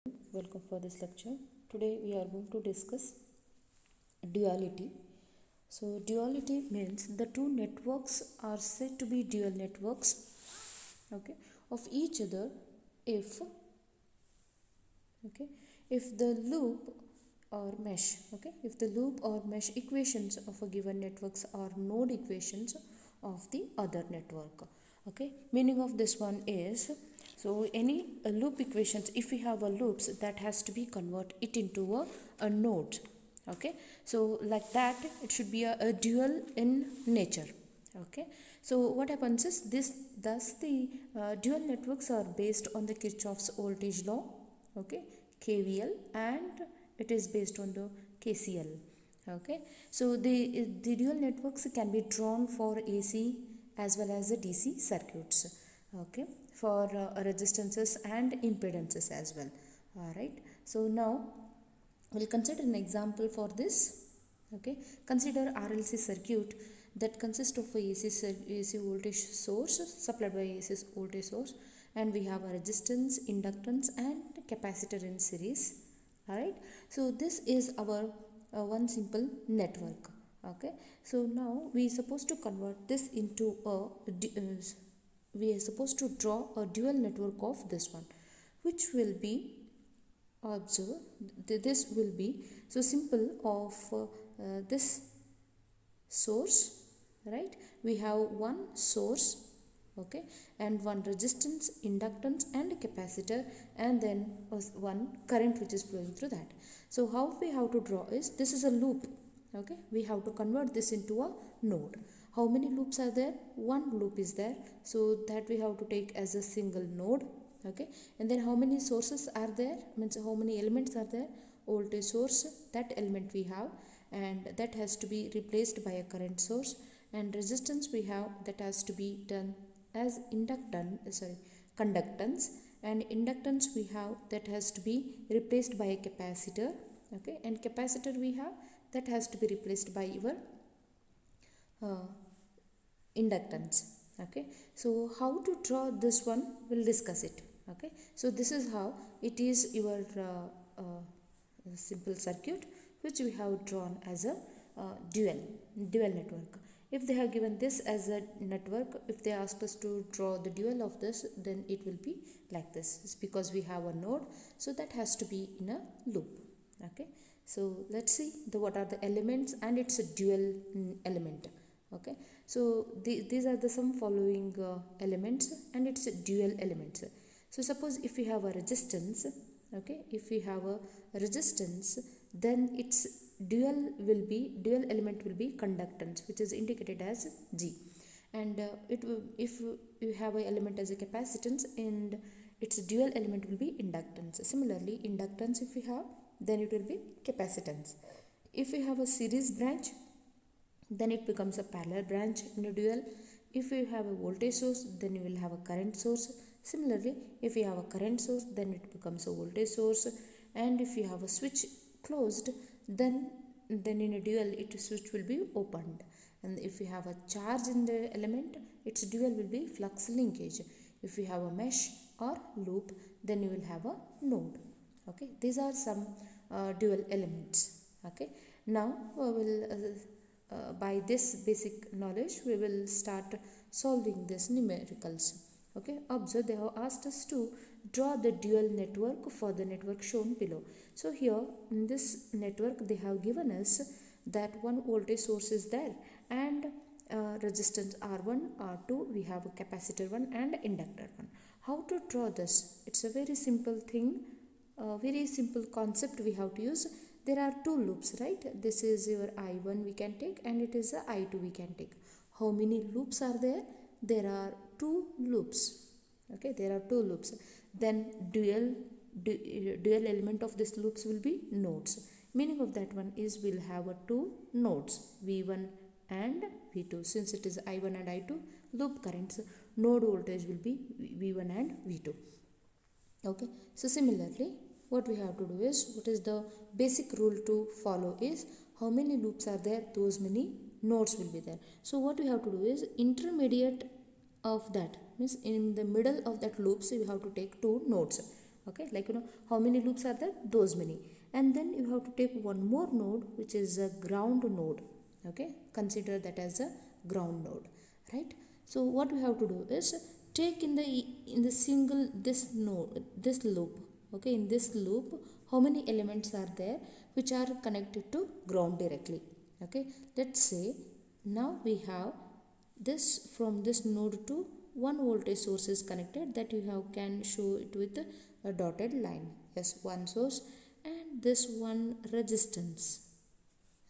Welcome for this lecture. Today we are going to discuss duality. So duality means the two networks are said to be dual networks, okay, of each other if okay if the loop or mesh if the loop or mesh equations of a given networks are node equations of the other network. Meaning of this one is, so any loop equations, if we have a loops, that has to be convert it into a node. So like that it should be a dual in nature. So what happens is this, thus the dual networks are based on the Kirchhoff's voltage law, KVL, and it is based on the KCL. So the dual networks can be drawn for AC as well as the DC circuits, for resistances and impedances as well. All right, so now we'll consider an example for this. Consider RLC circuit that consists of a AC voltage source supplied by AC voltage source, and we have a resistance, inductance, and capacitor in series. Alright, so this is our one simple network. So now we are supposed to convert this into we are supposed to draw a dual network of this one, which will be, observe, this will be so simple of this source, right? We have one source, and one resistance, inductance, and capacitor, and then one current which is flowing through that. So how we have to draw is, this is a loop. We have to convert this into a node. How many loops are there? One loop is there, so that we have to take as a single node. And then how many sources are there, means how many elements are there? Voltage source, that element we have, and that has to be replaced by a current source. And resistance we have, that has to be done as conductance, and inductance we have, that has to be replaced by a capacitor. And capacitor we have, that has to be replaced by your inductance. So how to draw this one, we'll discuss it. So this is how it is, your simple circuit which we have drawn as a dual network. If they have given this as a network, if they ask us to draw the dual of this, then it will be like this. It's because we have a node, so that has to be in a loop. So let's see what are the elements, and it's a dual element. So these are the some following elements, and it's a dual elements. So suppose if we have a resistance, if we have a resistance, then its dual element will be conductance, which is indicated as G. And if you have a element as a capacitance, and its dual element will be inductance. Similarly, inductance if we have, then it will be capacitance. If we have a series branch, then it becomes a parallel branch in a dual. If you have a voltage source, then you will have a current source. Similarly, if you have a current source, then it becomes a voltage source. And if you have a switch closed, then in a dual, its switch will be opened. And if you have a charge in the element, its dual will be flux linkage. If you have a mesh or loop, then you will have a node. These are some dual elements. Now we will by this basic knowledge, we will start solving these numericals. Observe, they have asked us to draw the dual network for the network shown below. So here in this network, they have given us that one voltage source is there, and resistance R1, R2, we have a capacitor 1 and inductor 1. How to draw this? It's a very simple thing, a very simple concept we have to use. There are two loops, right? This is your I1 we can take, and it is a I2 we can take. How many loops are there? There are two loops. There are two loops. Then dual element of this loops will be nodes. Meaning of that one is, we'll have a two nodes, V1 and V2. Since it is I1 and I2 loop currents, node voltage will be V1 and V2. So similarly, what we have to do is, what is the basic rule to follow is, how many loops are there, those many nodes will be there. So what we have to do is, intermediate of that, means in the middle of that loops, we have to take two nodes. Okay, like how many loops are there, those many. And then you have to take one more node, which is a ground node. Okay, consider that as a ground node, right? So what we have to do is take in the single this node, this loop. Okay, in this loop, how many elements are there which are connected to ground directly? Okay, let's say now we have this, from this node to one voltage source is connected, that you have can show it with a dotted line. Yes, one source and this one resistance,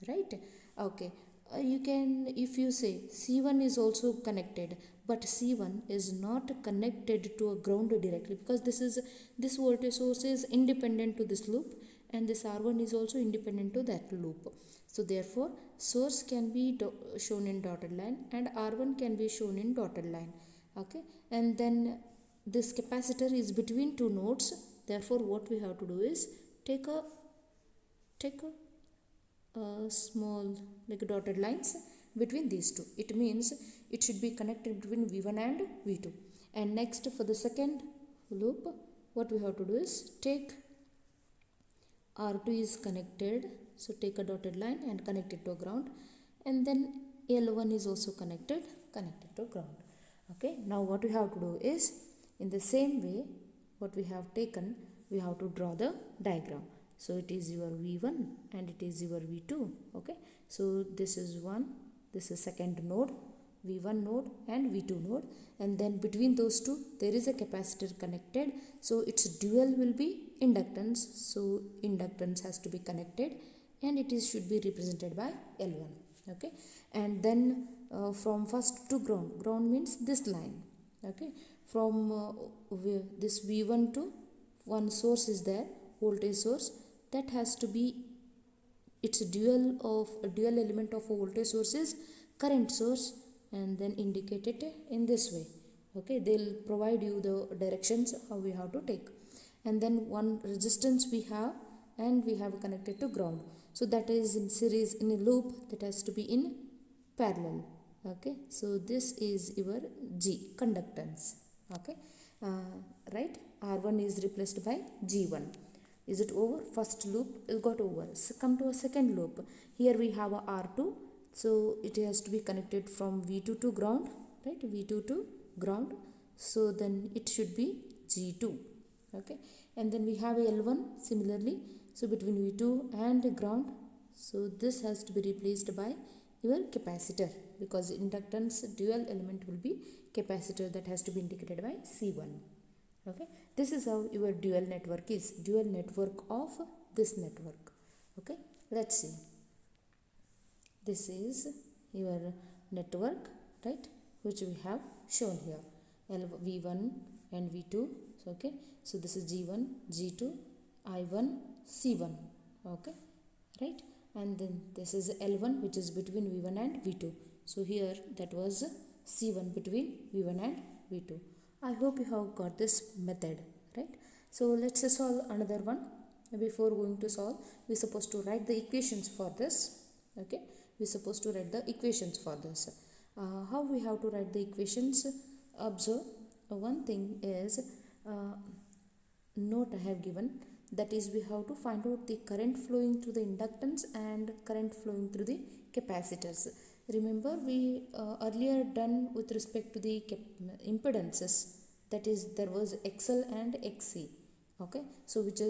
right? Okay, you can, if you say C1 is also connected, but C1 is not connected to a ground directly, because this voltage source is independent to this loop, and this R1 is also independent to that loop. So therefore source can be shown in dotted line and R1 can be shown in dotted line. Okay, and then this capacitor is between two nodes. Therefore what we have to do is take a small like dotted lines between these two. It means it should be connected between V1 and V2. And next, for the second loop, what we have to do is take R2 is connected, so take a dotted line and connect it to ground, and then L1 is also connected to ground. Okay, now what we have to do is, in the same way what we have taken, we have to draw the diagram. So it is your V1 and it is your V2. Okay, so this is one, this is second node, V1 node and V2 node, and then between those two there is a capacitor connected, so its dual will be inductance. So inductance has to be connected and it is should be represented by L1. Okay, and then from first to ground means this line. Okay, from this V1 to one source is there, voltage source, that has to be its dual element of a voltage source is current source, and then indicate it in this way. Okay, they'll provide you the directions how we have to take. And then one resistance we have, and we have connected to ground, so that is in series, in a loop, that has to be in parallel. Okay, so this is your G, conductance. Okay, right, R1 is replaced by G1. Is it over? First loop it got over. So come to a second loop. Here we have a R2, so it has to be connected from V2 to ground, right? V2 to ground, so then it should be G2. Okay, and then we have a L1 similarly, so between V2 and ground, so this has to be replaced by your capacitor, because inductance dual element will be capacitor, that has to be indicated by C1. Okay, this is how your dual network is, dual network of this network. Okay, let's see, this is your network, right, which we have shown here, V1 and V2. So okay, so this is G1, G2, I1, C1. Okay, right, and then this is L1, which is between V1 and V2. So here that was C1 between V1 and V2. I hope you have got this method, right? So let's solve another one. Before going to solve, we're supposed to write the equations for this. Okay, we're supposed to write the equations for this. How we have to write the equations? Observe, one thing is note I have given, that is we have to find out the current flowing through the inductance and current flowing through the capacitors. Remember, we earlier done with respect to the impedances, that is there was XL and XC. Okay, so which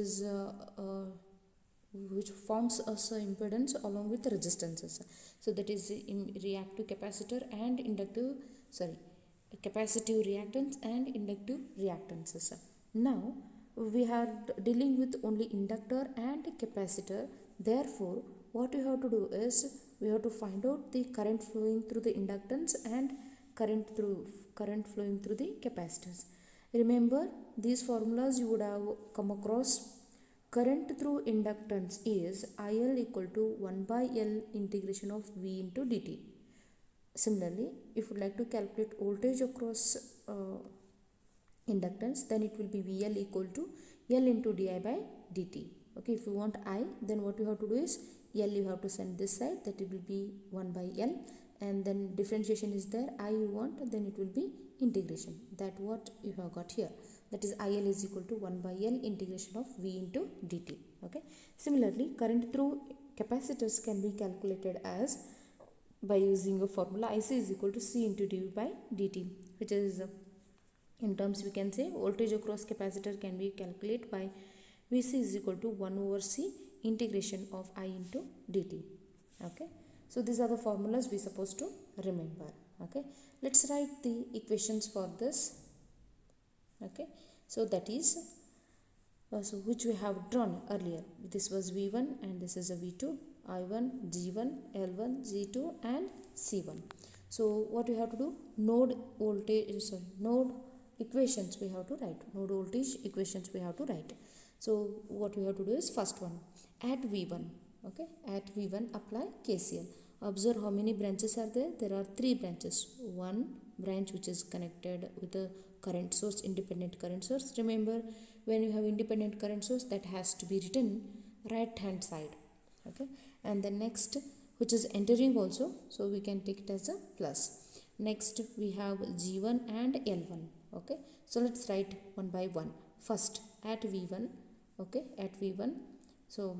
forms us impedance along with resistances. So that is in reactive capacitor and inductive, capacitive reactance and inductive reactances. Now we are dealing with only inductor and capacitor. Therefore what we have to do is we have to find out the current flowing through the inductance and current flowing through the capacitors. Remember these formulas you would have come across. Current through inductance is IL equal to 1 by L integration of V into dt. Similarly, if you would like to calculate voltage across inductance, then it will be VL equal to L into di by dt. Okay, if you want I, then what you have to do is L you have to send this side, that it will be 1 by L, and then differentiation is there, I you want, then it will be integration. That what you have got here. that is IL is equal to 1 by L integration of V into dt. Okay. Similarly, current through capacitors can be calculated as by using a formula IC is equal to C into dV by dt, which is in terms we can say voltage across capacitor can be calculated by Vc is equal to 1 over C integration of I into dt. Okay. So these are the formulas we supposed to remember. Okay. Let's write the equations for this. Okay. So that is so which we have drawn earlier. This was V1 and this is a V2, I1, G1, L1, G2 and C1. So what we have to do? Node equations we have to write. Node voltage equations we have to write. So what we have to do is first one, at V1. Okay, at V1 apply KCL. Observe how many branches are there. There are 3 branches. One branch which is connected with a current source, independent current source. Remember, when you have independent current source, that has to be written right hand side. Okay, and the next which is entering also, so we can take it as a plus. Next we have G1 and L1. Okay, so let's write one by one. First at V1. Okay, at V1, so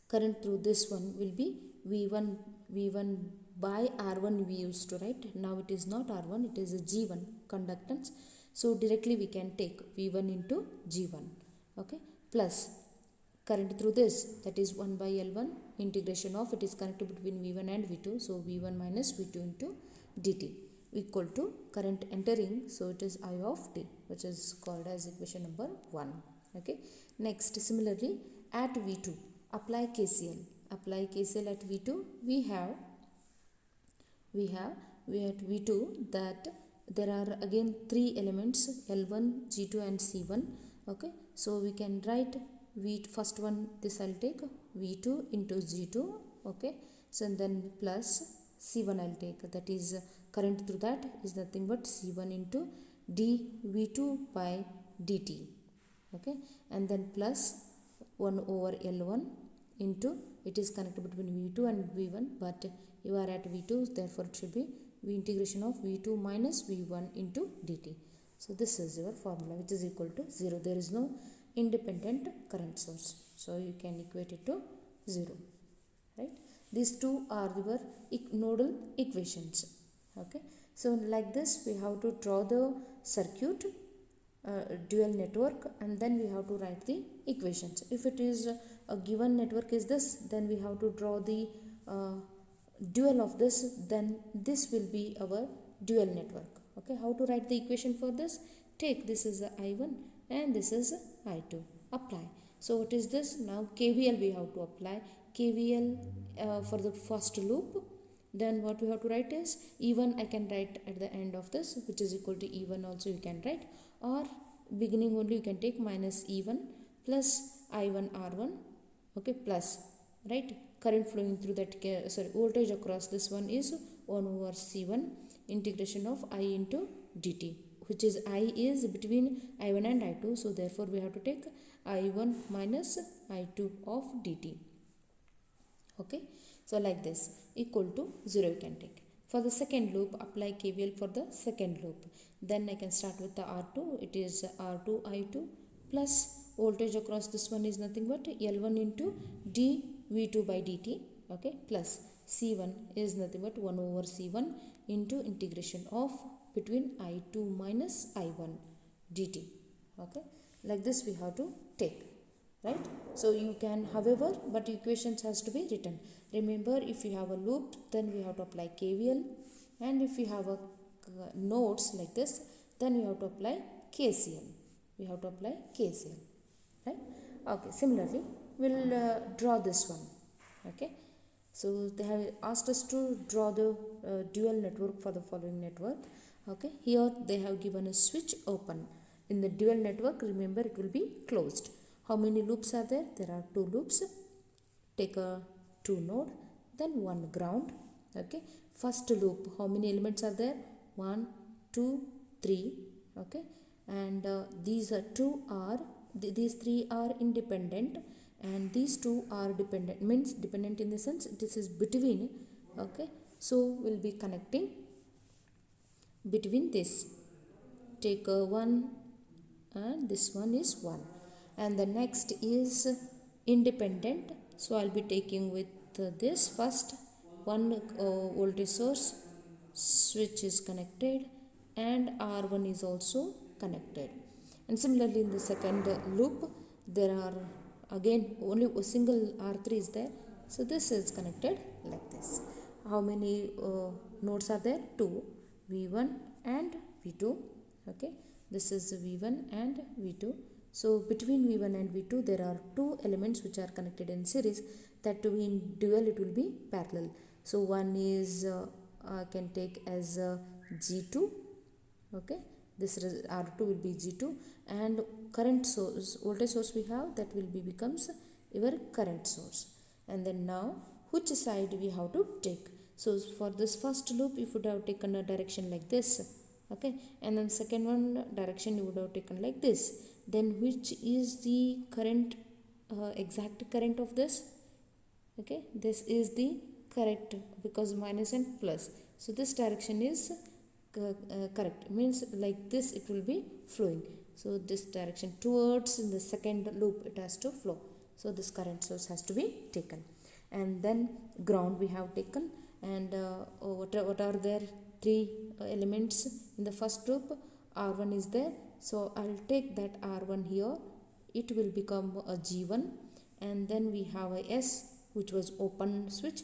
current through this one will be V1 by R1 we used to write. Now it is not R1, it is a G1 conductance. So directly we can take V1 into G1. Okay, plus current through this, that is 1 by L1 integration of, it is connected between V1 and V2. So V1 minus V2 into dt equal to current entering. So it is I of t, which is called as equation number 1. Okay. Next, similarly at V2 apply KCL. Apply KCL at V2. We have at V2 that there are again 3 elements, L1, G2 and C1. Okay, so we can write first one, this I'll take V2 into G2. Okay, so then plus C1 I'll take, that is current through that is nothing but C1 into dV2 by dt. Okay, and then plus 1 over L1 into, it is connected between V2 and V1, but you are at V2, therefore it should be V integration of V2 minus V1 into dt. So this is your formula, which is equal to 0. There is no independent current source, so you can equate it to 0. Right? These two are your nodal equations. Okay. So like this we have to draw the circuit, dual network, and then we have to write the equations. If it is a given network is this, then we have to draw the dual of this, then this will be our dual network. Okay, how to write the equation for this? Take this is I1 and this is I2. Apply. So what is this? Now KVL we have to apply. KVL for the first loop. Then what we have to write is E1 I can write at the end of this, which is equal to E1 also you can write, or beginning only you can take minus E1 plus I1 R1. Okay, plus, right, current flowing through that, voltage across this one is 1 over C1 integration of I into dt, which is I is between I1 and I2, so therefore we have to take I1 minus I2 of dt. Okay, so like this equal to 0 you can take. For the second loop, apply KVL for the second loop. Then I can start with the R2. It is R2 I2 plus voltage across this one is nothing but L1 into dV2 by dt. Okay, plus C1 is nothing but 1 over C1 into integration of between I2 minus I1 dt. Okay, like this we have to take. Right? So you can, however, but equations has to be written. Remember, if you have a loop, then we have to apply KVL, and if you have a nodes like this, then we have to apply KCL. We have to apply KCL. Right? Okay. Similarly, we'll draw this one. Okay. So they have asked us to draw the dual network for the following network. Okay. Here they have given a switch open. In the dual network, remember it will be closed. How many loops are there? There are 2 loops. Take a 2 node, then 1 ground. Okay. First loop, how many elements are there? 1, 2, 3. Okay. And these 3 are independent, and these 2 are dependent. Means dependent in the sense this is between. Okay. So we'll be connecting between this. Take 1, and this one is 1. And the next is independent. So I'll be taking with this first one voltage source, switch is connected, and R1 is also connected. And similarly in the second loop there are again only a single R3 is there, so this is connected like this. How many nodes are there? 2, V1 and V2. Okay, this is V1 and V2. So between V1 and V2 there are two elements which are connected in series, that to be in dual it will be parallel. So one is I can take as G2. Okay, this R2 will be G2, and current source, voltage source we have, that will be becomes your current source. And then now which side we have to take? So for this first loop you would have taken a direction like this. Okay, and then second one direction you would have taken like this. Then which is the current, exact current of this? Okay, this is the correct, because minus and plus, so this direction is correct, means like this it will be flowing. So this direction towards in the second loop it has to flow, so this current source has to be taken. And then ground we have taken, and what are there? Three elements in the first loop. R1 is there, so I'll take that R1 here, it will become a G1. And then we have a S, which was open switch,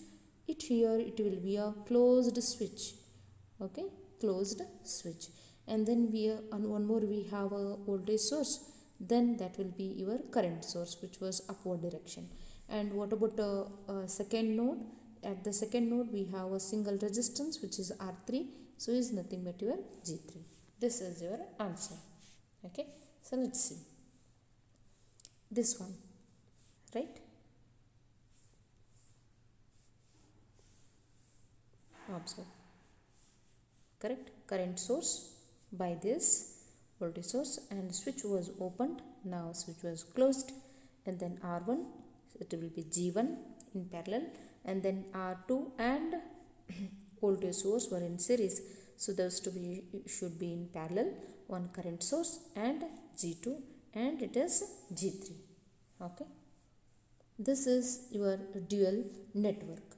it here it will be a closed switch. Okay, closed switch. And then we one more we have a voltage source, then that will be your current source, which was upward direction. And what about second node? At the second node we have a single resistance, which is R3, so is nothing but your G3. This is your answer. Okay, so let's see this one, right? Observe. Correct, current source by this voltage source, and switch was opened, now switch was closed. And then R1, it will be G1 in parallel, and then R2 and voltage source were in series, so those to be should be in parallel, one current source and G2, and it is G3. Okay, this is your dual network.